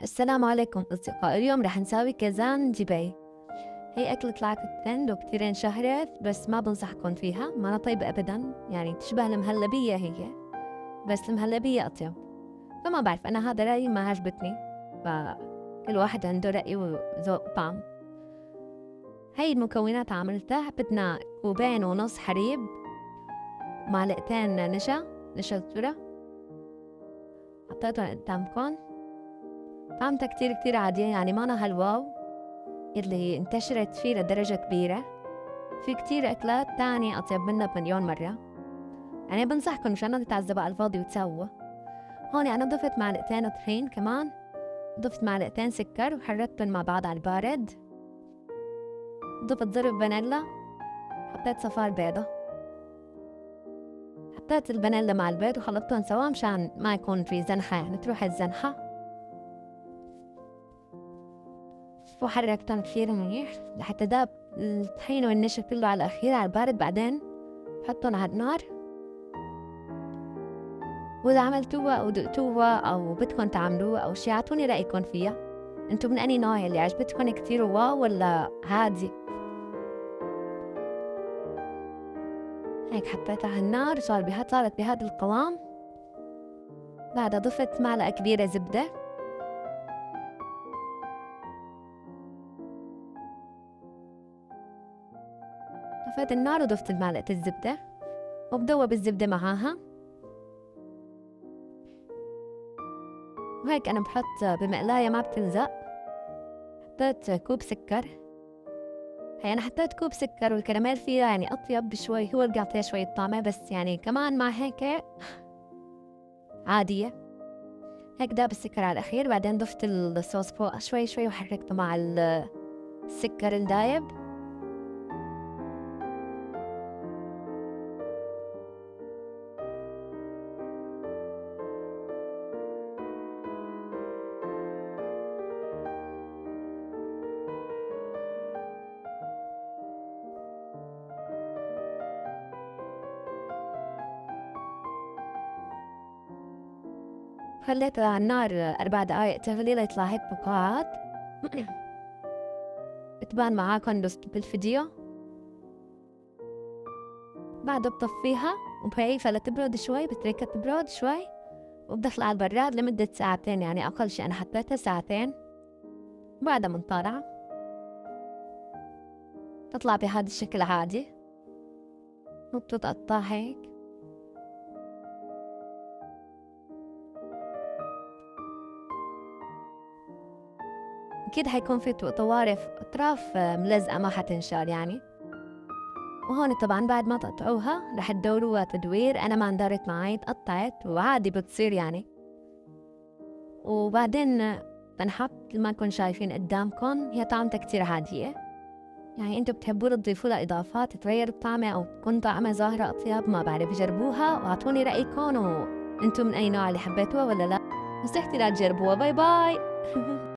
السلام عليكم أصدقائي، اليوم رح نساوي كزان دبي. هي أكلة طلعت ترند وكتير انشهرت، بس ما بنصحكم فيها، ما طيبة أبدا، يعني تشبه المهلبية هي، بس المهلبية أطيب. فما بعرف، أنا هذا رأيي ما عجبتني، فكل واحد عنده رأي وذوق طعم. هي المكونات عملتها، بدنا كوبين ونص حليب، معلقتين نشا الذرة، حطيتهم قدامكم. طعمتها كتير عادية، يعني مانا هالواو اللي انتشرت فيه لدرجة كبيرة. في كتير أكلات تانية أطيب منها بمليون مرة، يعني بنصحكم مشان تتعذبوا على الفاضي وتسووا. هون أنا ضفت معلقتين طحين، كمان ضفت معلقتين سكر وحركتهم مع بعض على البارد. ضفت ضرب فانيلا، حطيت صفار بيضة، حطيت الفانيلا مع البيض وخلطتهم سوا مشان ما يكون في زنحة، يعني تروح الزنحة. وحركتهم كثير منيح لحتى داب الطحين والنشا كله على الأخير على البارد. بعدين حطهم على النار، وإذا عملتوها أو دقتوها أو بدكم تعملوها أو شي عطوني رأيكم فيها. انتو من أني نوع، اللي عجبتكم كتير واو ولا عادي؟ هيك حطيتها على النار، صارت بهذا القوام. بعدها ضفت معلقة كبيرة زبدة، طفيت النار وضفت معلقة الزبدة وبدوب الزبدة معاها. وهيك أنا بحط بمقلاية ما بتلزق. حطيت كوب سكر، هي أنا حطيت كوب سكر، والكراميل فيها يعني أطيب بشوي، هو اللي بيعطيها شوية طعمة، بس يعني كمان مع هيك عادية. هيك داب السكر على الأخير. بعدين ضفت الصوص فوق شوي وحركته مع السكر الدايب. خليتها على النار 4 دقايق تغلي ليطلع هيك بقاعات. بتبان معاكم بالفيديو. بعد بطفيها وبهيفها لتبرد شوي، بتركها تبرد شوي وبدخلها على البراد لمدة ساعتين، يعني أقل شي أنا حطيتها ساعتين. بعدها منطلعة تطلع بهذا الشكل عادي، وبتتقطع هيك. أكيد حيكون في طوارف أطراف ملزقة ما حتنشال يعني. وهون طبعا بعد ما تقطعوها رح تدوروها تدوير، أنا ما اندارت معي، تقطعت وعادي بتصير يعني. وبعدين بنحط ما نكون شايفين قدامكم، هي طعمتها كتير عادية، يعني انتو بتحبوا تضيفوا لها إضافات تغير الطعمة أو تكون طعمها ظاهرة أطيب، ما بعرف. جربوها وأعطوني رأيكم، وانتو من أي نوع اللي حبيتوها ولا لا. نصيحتي لا تجربوها. باي باي.